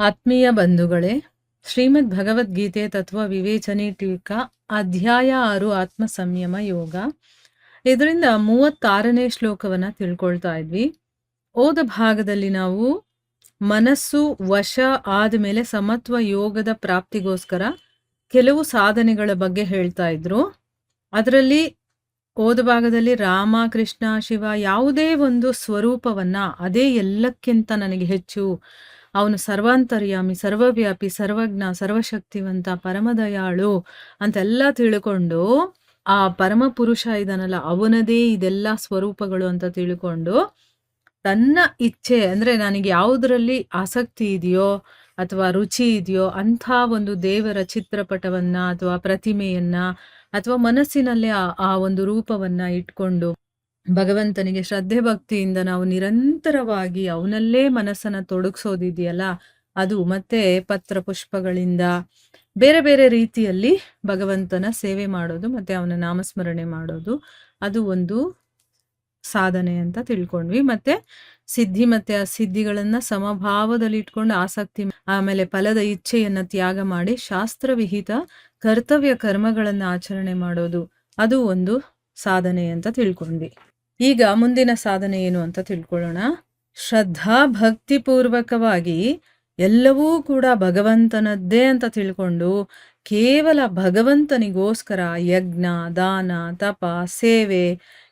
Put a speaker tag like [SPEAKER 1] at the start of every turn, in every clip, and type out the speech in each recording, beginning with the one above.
[SPEAKER 1] ಆತ್ಮೀಯ ಬಂಧುಗಳೇ, ಶ್ರೀಮದ್ ಭಗವದ್ಗೀತೆ ತತ್ವ ವಿವೇಚನೆ ಟೀಕಾ ಅಧ್ಯಾಯ 6 ಆತ್ಮ ಸಂಯಮ ಯೋಗ. ಇದರಿಂದ 36ನೇ ಶ್ಲೋಕವನ್ನ ತಿಳ್ಕೊಳ್ತಾ ಇದ್ವಿ. ಓದ ಭಾಗದಲ್ಲಿ ನಾವು ಮನಸ್ಸು ವಶ ಆದಮೇಲೆ ಸಮತ್ವ ಯೋಗದ ಪ್ರಾಪ್ತಿಗೋಸ್ಕರ ಕೆಲವು ಸಾಧನೆಗಳ ಬಗ್ಗೆ ಹೇಳ್ತಾ ಇದ್ರು. ಅದರಲ್ಲಿ ಓದ ಭಾಗದಲ್ಲಿ ರಾಮ, ಕೃಷ್ಣ, ಶಿವ ಯಾವುದೇ ಒಂದು ಸ್ವರೂಪವನ್ನ ಅದೇ ಎಲ್ಲಕ್ಕಿಂತ ನನಗೆ ಹೆಚ್ಚು, ಅವನು ಸರ್ವಾಂತರ್ಯಾಮಿ, ಸರ್ವವ್ಯಾಪಿ, ಸರ್ವಜ್ಞ, ಸರ್ವಶಕ್ತಿವಂತ, ಪರಮದಯಾಳು ಅಂತೆಲ್ಲ ತಿಳ್ಕೊಂಡು ಆ ಪರಮ ಪುರುಷ ಇದನ್ನಲ್ಲ, ಅವನದೇ ಇದೆಲ್ಲ ಸ್ವರೂಪಗಳು ಅಂತ ತಿಳ್ಕೊಂಡು ತನ್ನ ಇಚ್ಛೆ ಅಂದ್ರೆ ನನಗೆ ಯಾವುದರಲ್ಲಿ ಆಸಕ್ತಿ ಇದೆಯೋ ಅಥವಾ ರುಚಿ ಇದೆಯೋ ಅಂಥ ಒಂದು ದೇವರ ಚಿತ್ರಪಟವನ್ನ ಅಥವಾ ಪ್ರತಿಮೆಯನ್ನ ಅಥವಾ ಮನಸ್ಸಿನಲ್ಲಿ ಆ ಒಂದು ರೂಪವನ್ನ ಇಟ್ಕೊಂಡು ಭಗವಂತನಿಗೆ ಶ್ರದ್ಧೆ ಭಕ್ತಿಯಿಂದ ನಾವು ನಿರಂತರವಾಗಿ ಅವನಲ್ಲೇ ಮನಸ್ಸನ್ನ ತೊಡಗಿಸೋದಿದೆಯಲ್ಲ ಅದು, ಮತ್ತೆ ಪತ್ರ ಪುಷ್ಪಗಳಿಂದ ಬೇರೆ ಬೇರೆ ರೀತಿಯಲ್ಲಿ ಭಗವಂತನ ಸೇವೆ ಮಾಡೋದು ಮತ್ತೆ ಅವನ ನಾಮಸ್ಮರಣೆ ಮಾಡೋದು, ಅದು ಒಂದು ಸಾಧನೆ ಅಂತ ತಿಳ್ಕೊಂಡ್ವಿ. ಮತ್ತೆ ಸಿದ್ಧಿ ಮತ್ತೆ ಅಸಿದ್ಧಿಗಳನ್ನ ಸಮಭಾವದಲ್ಲಿ ಇಟ್ಕೊಂಡು ಆಸಕ್ತಿ ಆಮೇಲೆ ಫಲದ ಇಚ್ಛೆಯನ್ನ ತ್ಯಾಗ ಮಾಡಿ ಶಾಸ್ತ್ರವಿಹಿತ ಕರ್ತವ್ಯ ಕರ್ಮಗಳನ್ನ ಆಚರಣೆ ಮಾಡೋದು, ಅದು ಒಂದು ಸಾಧನೆ ಅಂತ ತಿಳ್ಕೊಂಡ್ವಿ. ಈಗ ಮುಂದಿನ ಸಾಧನೆ ಏನು ಅಂತ ತಿಳ್ಕೊಳ್ಳೋಣ. ಶ್ರದ್ಧಾ ಭಕ್ತಿ ಪೂರ್ವಕವಾಗಿ ಎಲ್ಲವೂ ಕೂಡ ಭಗವಂತನದ್ದೇ ಅಂತ ತಿಳ್ಕೊಂಡು ಕೇವಲ ಭಗವಂತನಿಗೋಸ್ಕರ ಯಜ್ಞ, ದಾನ, ತಪ, ಸೇವೆ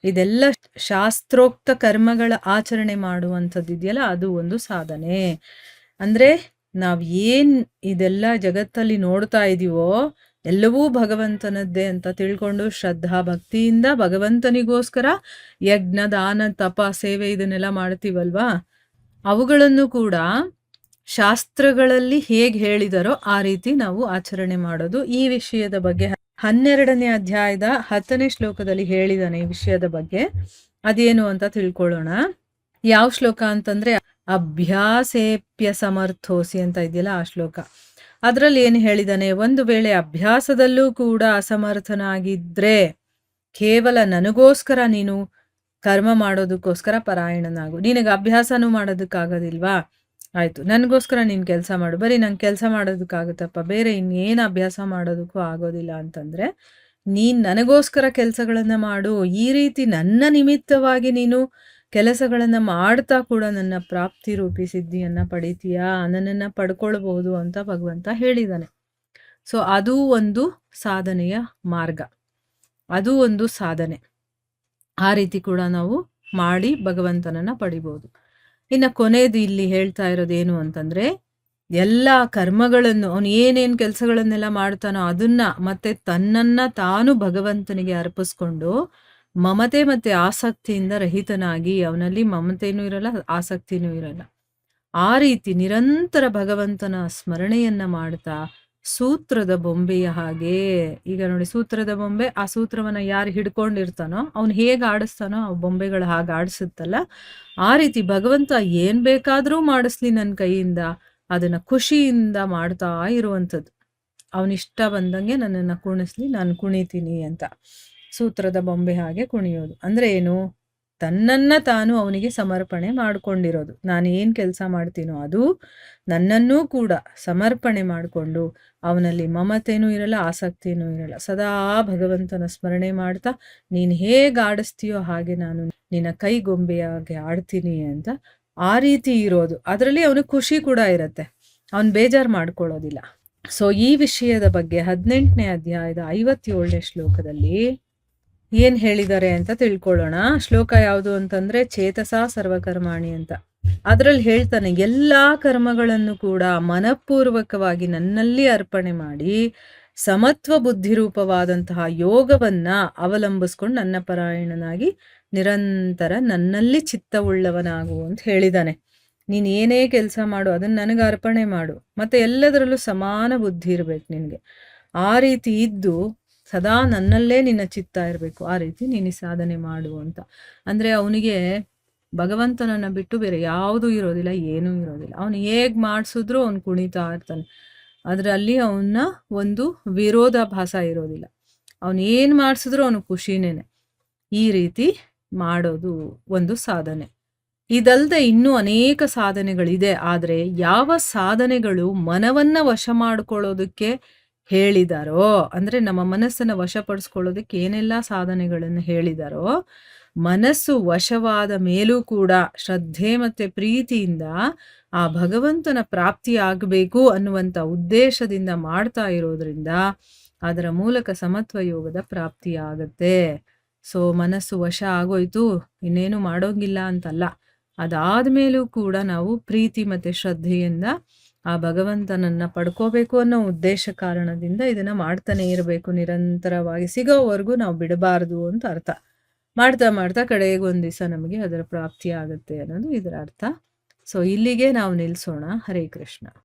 [SPEAKER 1] ಇದೆಲ್ಲ ಶಾಸ್ತ್ರೋಕ್ತ ಕರ್ಮಗಳ ಆಚರಣೆ ಮಾಡುವಂಥದ್ದಿದೆಯಲ್ಲ ಅದು ಒಂದು ಸಾಧನೆ. ಅಂದ್ರೆ ನಾವ್ ಏನ್ ಇದೆಲ್ಲ ಜಗತ್ತಲ್ಲಿ ನೋಡ್ತಾ ಇದೀವೋ ಎಲ್ಲವೂ ಭಗವಂತನದ್ದೇ ಅಂತ ತಿಳ್ಕೊಂಡು ಶ್ರದ್ಧಾ ಭಕ್ತಿಯಿಂದ ಭಗವಂತನಿಗೋಸ್ಕರ ಯಜ್ಞ, ದಾನ, ತಪ, ಸೇವೆ ಇದನ್ನೆಲ್ಲ ಮಾಡ್ತೀವಲ್ವಾ, ಅವುಗಳನ್ನು ಕೂಡ ಶಾಸ್ತ್ರಗಳಲ್ಲಿ ಹೇಗೆ ಹೇಳಿದರೋ ಆ ರೀತಿ ನಾವು ಆಚರಣೆ ಮಾಡೋದು. ಈ ವಿಷಯದ ಬಗ್ಗೆ 12ನೇ ಅಧ್ಯಾಯದ 10ನೇ ಶ್ಲೋಕದಲ್ಲಿ ಹೇಳಿದಾನೆ ಈ ವಿಷಯದ ಬಗ್ಗೆ. ಅದೇನು ಅಂತ ತಿಳ್ಕೊಳ್ಳೋಣ. ಯಾವ ಶ್ಲೋಕ ಅಂತಂದ್ರೆ ಅಭ್ಯಾಸೇಪ್ಯ ಸಮರ್ಥೋಸಿ ಅಂತ ಇದೆಯಲ್ಲ ಆ ಶ್ಲೋಕ. ಅದ್ರಲ್ಲಿ ಏನು ಹೇಳಿದಾನೆ, ಒಂದು ವೇಳೆ ಅಭ್ಯಾಸದಲ್ಲೂ ಕೂಡ ಅಸಮರ್ಥನಾಗಿದ್ರೆ ಕೇವಲ ನನಗೋಸ್ಕರ ನೀನು ಕರ್ಮ ಮಾಡೋದಕ್ಕೋಸ್ಕರ ಪರಾಯಣನಾಗು. ನಿನಗೆ ಅಭ್ಯಾಸನೂ ಮಾಡೋದಕ್ಕಾಗೋದಿಲ್ವಾ, ಆಯ್ತು ನನಗೋಸ್ಕರ ನೀನು ಕೆಲಸ ಮಾಡು. ಬರೀ ನಂಗೆ ಕೆಲಸ ಮಾಡೋದಕ್ಕಾಗುತ್ತಪ್ಪ, ಬೇರೆ ಇನ್ನೇನು ಅಭ್ಯಾಸ ಮಾಡೋದಕ್ಕೂ ಆಗೋದಿಲ್ಲ ಅಂತಂದ್ರೆ ನೀನ್ ನನಗೋಸ್ಕರ ಕೆಲಸಗಳನ್ನ ಮಾಡು. ಈ ರೀತಿ ನನ್ನ ನಿಮಿತ್ತವಾಗಿ ನೀನು ಕೆಲಸಗಳನ್ನ ಮಾಡ್ತಾ ಕೂಡ ನನ್ನ ಪ್ರಾಪ್ತಿ ರೂಪಿ ಸಿದ್ಧಿಯನ್ನ ಪಡಿತೀಯಾ, ನನ್ನನ್ನ ಪಡ್ಕೊಳ್ಬಹುದು ಅಂತ ಭಗವಂತ ಹೇಳಿದಾನೆ. ಸೊ ಅದು ಒಂದು ಸಾಧನೆಯ ಮಾರ್ಗ, ಅದು ಒಂದು ಸಾಧನೆ. ಆ ರೀತಿ ಕೂಡ ನಾವು ಮಾಡಿ ಭಗವಂತನನ್ನ ಪಡಿಬಹುದು. ಇನ್ನು ಕೊನೆಯದು ಇಲ್ಲಿ ಹೇಳ್ತಾ ಇರೋದೇನು ಅಂತಂದ್ರೆ ಎಲ್ಲ ಕರ್ಮಗಳನ್ನು ಅವನು ಏನೇನು ಕೆಲಸಗಳನ್ನೆಲ್ಲ ಮಾಡ್ತಾನೋ ಅದನ್ನ ಮತ್ತೆ ತನ್ನನ್ನ ತಾನು ಭಗವಂತನಿಗೆ ಅರ್ಪಿಸ್ಕೊಂಡು ಮಮತೆ ಮತ್ತೆ ಆಸಕ್ತಿಯಿಂದ ರಹಿತನಾಗಿ, ಅವನಲ್ಲಿ ಮಮತೆನೂ ಇರಲ್ಲ ಆಸಕ್ತಿನೂ ಇರಲ್ಲ, ಆ ರೀತಿ ನಿರಂತರ ಭಗವಂತನ ಸ್ಮರಣೆಯನ್ನ ಮಾಡ್ತಾ ಸೂತ್ರದ ಬೊಂಬೆಯ ಹಾಗೆ. ಈಗ ನೋಡಿ, ಸೂತ್ರದ ಬೊಂಬೆ, ಆ ಸೂತ್ರವನ್ನ ಯಾರು ಹಿಡ್ಕೊಂಡಿರ್ತಾನೋ ಅವನು ಹೇಗೆ ಆಡಿಸ್ತಾನೋ ಆ ಬೊಂಬೆಗಳು ಹಾಗೆ ಆಡಿಸುತ್ತಲ್ಲ, ಆ ರೀತಿ ಭಗವಂತ ಏನ್ ಬೇಕಾದ್ರೂ ಮಾಡಿಸ್ಲಿ ನನ್ನ ಕೈಯಿಂದ ಅದನ್ನ ಖುಷಿಯಿಂದ ಮಾಡ್ತಾ ಇರುವಂಥದ್ದು. ಅವನಿಷ್ಟ ಬಂದಂಗೆ ನನ್ನನ್ನು ಕುಣಿಸ್ಲಿ, ನಾನು ಕುಣಿತೀನಿ ಅಂತ ಸೂತ್ರದ ಬೊಂಬೆ ಹಾಗೆ ಕುಣಿಯೋದು. ಅಂದ್ರೆ ಏನು, ತನ್ನನ್ನ ತಾನು ಅವನಿಗೆ ಸಮರ್ಪಣೆ ಮಾಡ್ಕೊಂಡಿರೋದು. ನಾನು ಏನ್ ಕೆಲಸ ಮಾಡ್ತೀನೋ ಅದು ನನ್ನನ್ನೂ ಕೂಡ ಸಮರ್ಪಣೆ ಮಾಡಿಕೊಂಡು ಅವನಲ್ಲಿ ಮಮತೆನೂ ಇರಲ್ಲ ಆಸಕ್ತಿನೂ ಇರಲ್ಲ, ಸದಾ ಭಗವಂತನ ಸ್ಮರಣೆ ಮಾಡ್ತಾ ನೀನು ಹೇಗೆ ಆಡಿಸ್ತೀಯೋ ಹಾಗೆ ನಾನು ನಿನ್ನ ಕೈಗೊಂಬೆಯಾಗಿ ಆಡ್ತೀನಿ ಅಂತ ಆ ರೀತಿ ಇರೋದು. ಅದರಲ್ಲಿ ಅವನಿಗೆ ಖುಷಿ ಕೂಡ ಇರತ್ತೆ, ಅವನು ಬೇಜಾರು ಮಾಡ್ಕೊಳ್ಳೋದಿಲ್ಲ. ಸೊ ಈ ವಿಷಯದ ಬಗ್ಗೆ 18ನೇ ಅಧ್ಯಾಯದ 57ನೇ ಶ್ಲೋಕದಲ್ಲಿ ಏನ್ ಹೇಳಿದ್ದಾರೆ ಅಂತ ತಿಳ್ಕೊಳ್ಳೋಣ. ಶ್ಲೋಕ ಯಾವುದು ಅಂತಂದ್ರೆ ಚೇತಸ ಸರ್ವಕರ್ಮಾಣಿ ಅಂತ. ಅದ್ರಲ್ಲಿ ಹೇಳ್ತಾನೆ, ಎಲ್ಲಾ ಕರ್ಮಗಳನ್ನು ಕೂಡ ಮನಪೂರ್ವಕವಾಗಿ ನನ್ನಲ್ಲಿ ಅರ್ಪಣೆ ಮಾಡಿ ಸಮತ್ವ ಬುದ್ಧಿರೂಪವಾದಂತಹ ಯೋಗವನ್ನ ಅವಲಂಬಿಸ್ಕೊಂಡು ನನ್ನ ಪರಾಯಣನಾಗಿ ನಿರಂತರ ನನ್ನಲ್ಲಿ ಚಿತ್ತವುಳ್ಳವನಾಗು ಅಂತ ಹೇಳಿದಾನೆ. ನೀನ್ ಏನೇ ಕೆಲಸ ಮಾಡು ಅದನ್ನ ನನಗೆ ಅರ್ಪಣೆ ಮಾಡು, ಮತ್ತೆ ಎಲ್ಲದರಲ್ಲೂ ಸಮಾನ ಬುದ್ಧಿ ಇರ್ಬೇಕು ನಿನ್ಗೆ. ಆ ರೀತಿ ಇದ್ದು ಸದಾ ನನ್ನಲ್ಲೇ ನಿನ್ನ ಚಿತ್ತ ಇರಬೇಕು, ಆ ರೀತಿ ನೀನು ಸಾಧನೆ ಮಾಡು ಅಂತ. ಅಂದ್ರೆ ಅವನಿಗೆ ಭಗವಂತನನ್ನ ಬಿಟ್ಟು ಬೇರೆ ಯಾವುದೂ ಇರೋದಿಲ್ಲ, ಏನೂ ಇರೋದಿಲ್ಲ. ಅವನು ಹೇಗ್ ಮಾಡಿಸಿದ್ರು ಅವನು ಕುಣಿತಾ ಇರ್ತಾನೆ, ಅದರಲ್ಲಿ ಅವನ ಒಂದು ವಿರೋಧಾಭಾಸ ಇರೋದಿಲ್ಲ. ಅವನು ಏನ್ ಮಾಡಿಸಿದ್ರು ಅವನು ಖುಷಿನೇನೆ. ಈ ರೀತಿ ಮಾಡೋದು ಒಂದು ಸಾಧನೆ. ಇದಲ್ಲದೆ ಇನ್ನೂ ಅನೇಕ ಸಾಧನೆಗಳಿದೆ. ಆದರೆ ಯಾವ ಸಾಧನೆಗಳು ಮನವನ್ನ ವಶ ಮಾಡ್ಕೊಳ್ಳೋದಕ್ಕೆ ಹೇಳಿದಾರೋ, ಅಂದ್ರೆ ನಮ್ಮ ಮನಸ್ಸನ್ನ ವಶಪಡಿಸ್ಕೊಳ್ಳೋದಕ್ಕೆ ಏನೆಲ್ಲ ಸಾಧನೆಗಳನ್ನು ಹೇಳಿದಾರೋ, ಮನಸ್ಸು ವಶವಾದ ಮೇಲೂ ಕೂಡ ಶ್ರದ್ಧೆ ಮತ್ತೆ ಪ್ರೀತಿಯಿಂದ ಆ ಭಗವಂತನ ಪ್ರಾಪ್ತಿಯಾಗಬೇಕು ಅನ್ನುವಂಥ ಉದ್ದೇಶದಿಂದ ಮಾಡ್ತಾ ಇರೋದ್ರಿಂದ ಅದರ ಮೂಲಕ ಸಮತ್ವ ಯೋಗದ ಪ್ರಾಪ್ತಿಯಾಗತ್ತೆ. ಸೊ ಮನಸ್ಸು ವಶ ಆಗೋಯ್ತು, ಇನ್ನೇನು ಮಾಡೋಂಗಿಲ್ಲ ಅಂತಲ್ಲ. ಅದಾದ್ಮೇಲೂ ಕೂಡ ನಾವು ಪ್ರೀತಿ ಮತ್ತೆ ಶ್ರದ್ಧೆಯಿಂದ ಆ ಭಗವಂತನನ್ನ ಪಡ್ಕೋಬೇಕು ಅನ್ನೋ ಉದ್ದೇಶ ಕಾರಣದಿಂದ ಇದನ್ನ ಮಾಡ್ತಾನೆ ಇರಬೇಕು, ನಿರಂತರವಾಗಿ ಸಿಗೋವರೆಗೂ ನಾವು ಬಿಡಬಾರ್ದು ಅಂತ ಅರ್ಥ. ಮಾಡ್ತಾ ಮಾಡ್ತಾ ಕಡೆಗೆ ಒಂದ್ ದಿವಸ ನಮಗೆ ಅದರ ಪ್ರಾಪ್ತಿ ಆಗುತ್ತೆ ಅನ್ನೋದು ಇದರ ಅರ್ಥ. ಸೊ ಇಲ್ಲಿಗೆ ನಾವು ನಿಲ್ಸೋಣ. ಹರೇ ಕೃಷ್ಣ.